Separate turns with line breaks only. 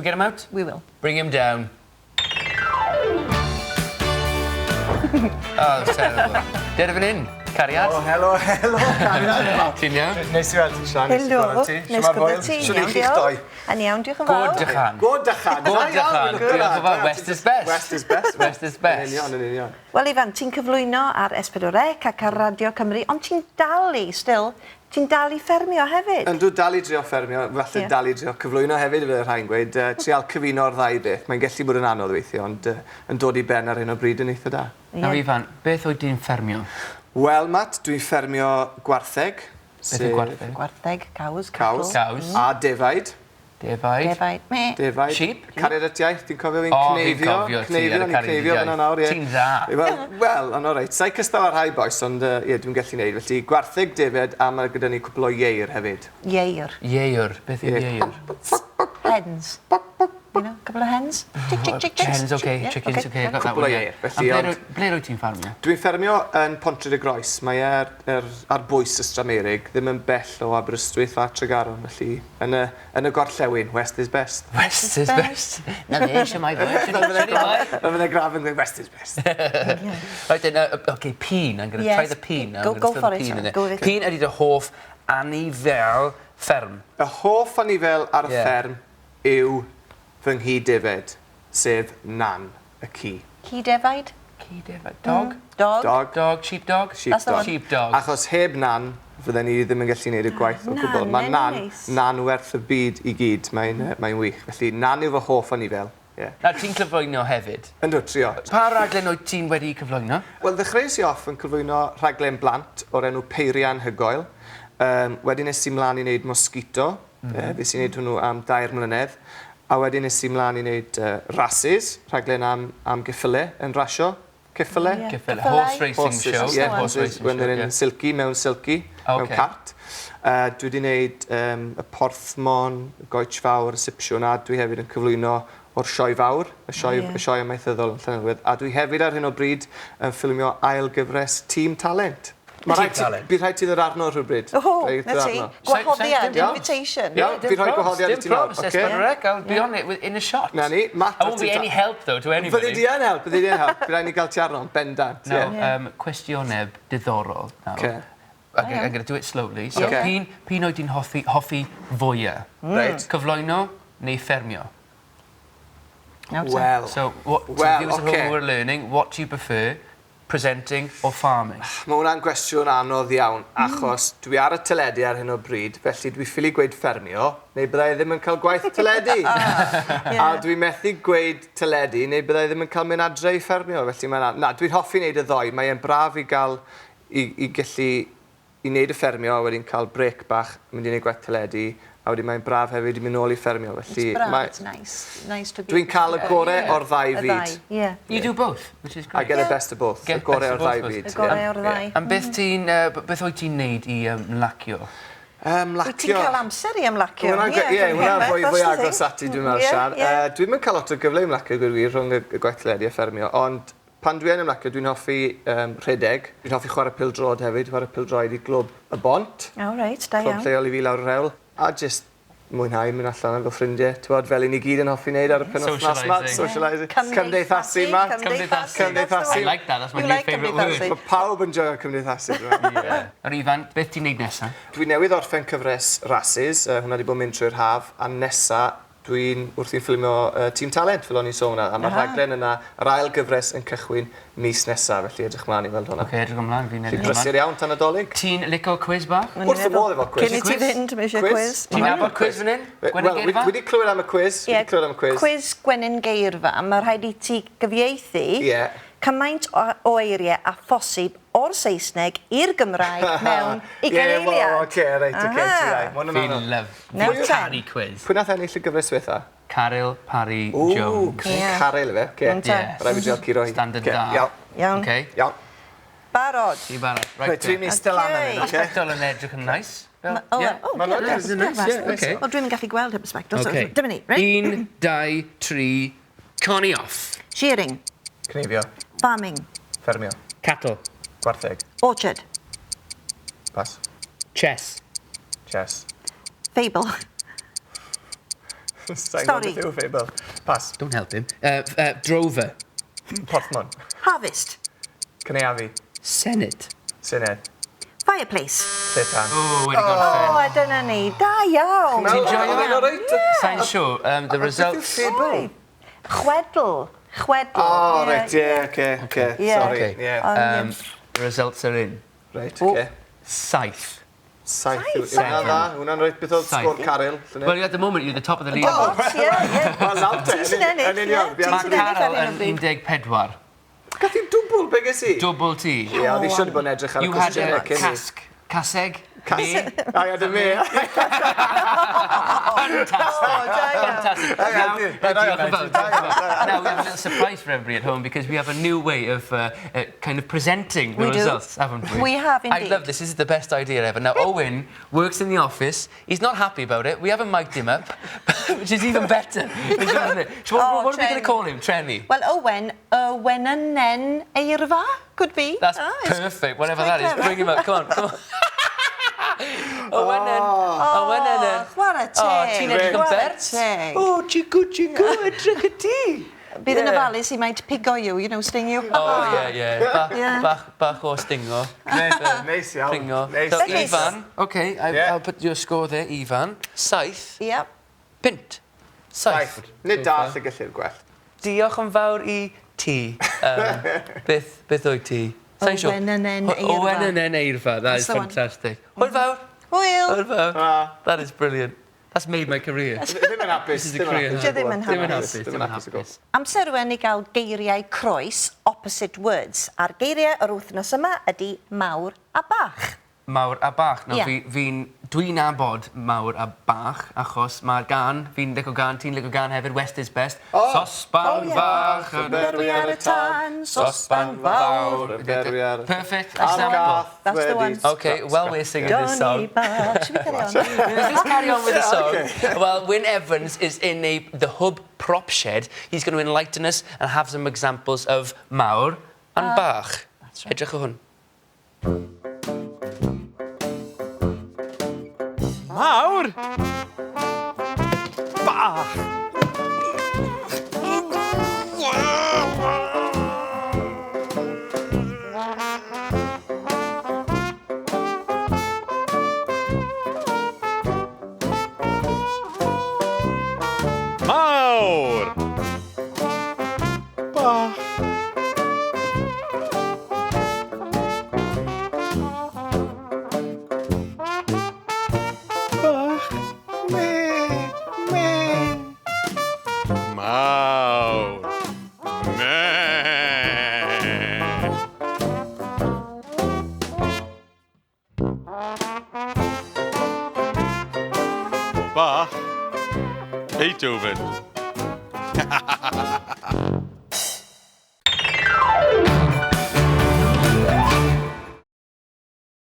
we get him out?
We will.
Bring him down. Oh, it's terrible. Ded fan hyn, cariad.
Oh, helo, cariad.
Ti'n iawn?
Nes i weld ti, Sian.
Helo, nes gwrdd ti.
Siwr i chi'ch doi.
Yn iawn, diolch yn fawr.
God dychan.
God dychan.
God dychan. Diolch yn fawr. West is best.
West is best.
West is best.
Yn union.
Wel, Ifan, ti'n cyflwyno ar S4C ac ar Radio Cymru, ond ti'n dal ti'n dal i ffermio hefyd.
Yndw, dal i drio ffermio, falle dal i drio cyflwyno hefyd, fydd rhain gweud. Trial cyfuno'r ddau beth. Mae'n gallu bod yn anodd weithio, ond yn dod i ben ar hyn o bryd yn eitha da.
Nawr, Ifan, beth wyt ti'n ffermio?
Wel, Matt, dwi'n ffermio gwartheg.
Beth yw gwartheg?
Gwartheg, caws,
Caws. A defaid.
Defaid.
Defaid, me.
Defaid.
Sheep.
Cariad at iaith, ti'n cofio fi'n
O,
cneifio?
fi'n cofio ti ar y cariad at iaith. Ti'n dda.
Wel, ond o reit, sa'i cystaw ar rhai boes, ond dwi'n gallu neud. Felly, gwartheg defaid, a mae gyda ni cwpl o ieir hefyd.
Ieir.
Ieir. Beth yw ieir?
Hens. You know, couple of hens.
Hens, oce. Chickens, oce.
Cwpl o ieir.
Ble rwyt ti'n ffarmio?
Dwi'n ffermio yn Pontryd y Groes. Mae ar bwys y Stramerig, ddim yn bell o Aberystwyth a Tregaron. Felly, yn y gorllewin, West is best.
West is best. Na fe, eisiau mai fod.
Mae fydd graf yn gweud West is best.
Right, oce, pîn. I'm going to try the pîn.
Go for it.
Pîn ydy dy hoff anifel fferm.
Y hoff anifel ar y fferm yw fy nghi defed, sef nan, y ci.
Ci defaid?
Ci defaid. Dog?
Dog.
Sheepdog?
Sheepdog. Achos heb nan, fydden ni ddim yn gallu gwneud y gwaith o gwbl. Mae nan werth y byd i gyd. Mae'n wych. Felly, nan yw fy hoff anifel.
Na, ti'n cyflwyno hefyd?
Yndw, trio.
Pa raglen wyt ti'n wedi cyflwyno?
Wel, ddechreuais i off yn cyflwyno rhaglen blant o'r enw Peirian Hygoel. Wedyn nes i mlaen i wneud mosquito. Fes i wneud hwnnw am 2 mlynedd. A wedyn nes i mlaen i wneud rhasys, rhaglen am gyffyle yn rasio. Cyffyle?
Cyffyle. Horse racing show.
Ie, horse racing. Wedyn yn silky, mewn mewn cart. Dwi wedi wneud y porthmon, y goich fawr, y sipsiwn, a dwi hefyd yn cyflwyno o'r sioe fawr, y sioe amaethyddol yn Llanelwydd. A dwi hefyd ar hyn o bryd yn ffilmio ail gyfres Team Talent. Bydd rhaid ti ddod arno rhywbryd.
Na ti. Gwahoddiad, invitation.
Iawn, bydd rhaid gwahoddiad i ti nawr.
Dim probs, I'll be on it in a shot.
Na ni, Matt...
I won't be any help, though, to anybody.
Byddi di yn help. Bydd rhaid ni gael ti arno, bendant.
No, cwestioneb diddorol. I'm going to do it slowly. So, pyn oed ti'n hoffi fwyaf? Cyflwyno neu ffermio?
Well,
so, to give us a whole we're learning, what do you prefer? Presenting or farming?
Mae hwnna'n gwestiwn anodd iawn, achos dwi ar y teledu ar hyn o bryd, felly dwi ffili gweud ffermio, neu byddai ddim yn cael gwaith teledu. A dwi methu gweud teledu, neu byddai ddim yn cael mynd adre i ffermio. Felly dwi'n hoffi wneud y ddoi. Mae'n braf i gael, i gallu, i wneud y ffermio, a wedyn cael brec bach, mynd i wneud gwaith teledu, a wedyn mae'n braf hefyd i mynd nôl i ffermio. Felly,
it's nice to be...
Dwi'n cael y gorau o'r ddau fyd.
You do both, which is great.
I get the best of both. Y gorau o'r ddau fyd.
Y gorau o'r ddau.
A beth oed ti'n neud i ymlacio?
Wyt ti'n cael amser i ymlacio?
Ie, hwnna'n fwy agos ati dwi'n meddwl, Sian. Dwi'n mynd cael lot o gyfle i ymlacio gwir rhwng y gweithledu a ffermio, ond pan dwi yn ymlacio, dwi'n hoffi rhedeg. Dwi'n hoffi chwarae pildrod hefyd, chwarae pildroed i glwb y Bont.
O, reit, da iawn.
Clwb lleol i fi lawr y rewl. A jyst mwynhau mynd allan efo ffrindiau. Ti'n fel i ni gyd yn hoffi wneud ar y penwythnos yma. Socialising. Cymdeithasu, ma. Cymdeithasu.
I like that, that's my new favourite word.
Mae pawb yn joio cymdeithasu.
Yr Ifan, beth ti'n neud nesaf?
Dwi newydd orffen cyfres rhasys. Hwna wedi bod mynd trwy'r haf. A nesa, dwi'n wrthi'n ffilmio Team Talent, fel o'n i'n sôn. A mae'r rhaglen yna, yr ail gyfres yn cychwyn mis nesaf, felly edrych mlaen i fel hwnna.
Oce, edrych ymlaen, fi'n edrych ymlaen.
Prysur iawn tan y dolyg.
Ti'n licio quiz bach?
Wrth y modd efo quiz.
Cyn i ti fynd, mae eisiau quiz.
Ti'n nabod quiz fan hyn?
Wel, wedi clywed am y quiz.
Quiz Gwenyn Geirfa, mae rhaid i ti gyfieithu cymaint o eiriau a phosib o'r Saesneg i'r Gymraeg mewn 20 eiliad.
Oce, reit, oce, ti rai.
Fi'n lyf. Fi'n caru quiz.
Pwy nath ennill y gyfres diwetha?
Caryl Parry Jones.
Caryl fe, oce. Rai fi diolch i roi.
Standard da.
Iawn.
Iawn.
Barod.
Ti barod.
Reit, dwi'n mis dylan yn hyn, oce?
Spectol yn edrych yn nais.
Mae'n nice.
O, dwi'n gallu gweld y spectol. Dyma ni, right?
1, 2, 3, coni off.
Shearing.
Cneifio.
Farming.
Ffermio.
Cattle.
Gwartheg.
Orchard.
Pas.
Chess.
Chess.
Fable. Stori.
Pas.
Don't help him. Drover.
Porthmon.
Harvest.
Cynaeafu.
Senate.
Syned.
Fireplace.
Lletan.
Oh, wedi gorffen.
O, dyna ni. Da iawn.
Ti'n joio
Oedd e'n reit?
Sa'n siŵr, the results...
Chwedl. Chwedl.
Oh, right, yeah, okay. Sorry.
Okay. The results are in.
Right, okay.
Saith.
Saith. Hwna'n reit beth oedd sgwr Caryl.
Well, at the moment, you're the top of the league.
O, ie.
Wel, nawr te.
Ti'n sy'n ennill, ie.
Mae Carol yn 14.
Gath i'n dwbl, be ges i?
Double T.
Ie, oedd i siwr bod yn edrych ar y
You had
cwestiynau
a
cyn i.
caseg. Me.
A ia, dy me.
Fantastic. Now we have a little surprise for everybody at home because we have a new way of kind of presenting the results, haven't we?
We have indeed.
I love this. This is the best idea ever. Now, Owen works in the office. He's not happy about it. We haven't mic'd him up, which is even better. Isn't it? So what are we going to call him? Trenny?
Well, Owen yn nen eirfa, could be.
That's perfect, whatever that is. Bring him up. Come on. Chwarae teg. Ti'n edrych yn bert? Oh, chico, edrych y ti.
Bydd yn ofalus i maent pigo you know, sting you.
Oh, yeah. Bach o stingo.
Neis iawn.
Pringo. So, Ifan. Okay, I'll put your score there, Ifan. Saith.
Yep.
Pint. Saith.
Nid dall y gellir gwell.
Diolch yn fawr I ti. Beth o'i ti?
Owen yn en eirfa.
Owen yn eirfa. That is fantastic. Hwyl fawr.
Hwyl.
That is brilliant. That's made my career.
Ddim yn hapus.
This is a career.
Ddim yn hapus.
Ddim yn hapus.
Amser rwan I gael geiriau croes, opposite words. A'r geiriau yr wythnos yma ydy mawr a bach.
Mawr a bach. Dwi'n abod mawr a bach, achos mae'r gan, fi'n licio gan, ti'n licio gan hefyd, West is best. Sosban fach, y berwi ar y tan, sosban fawr, y berwi ar y tan. Perfect example.
That's the one.
Okay, well, we're singing this song.
Should we carry on?
Let's just carry on with the song. Well, Wyn Evans is in the hub prop shed. He's going to enlighten us and have some examples of mawr and bach. That's right. Edrych o hwn. Mawr! Bach!
Mawr! Bach! Bach, Beethoven.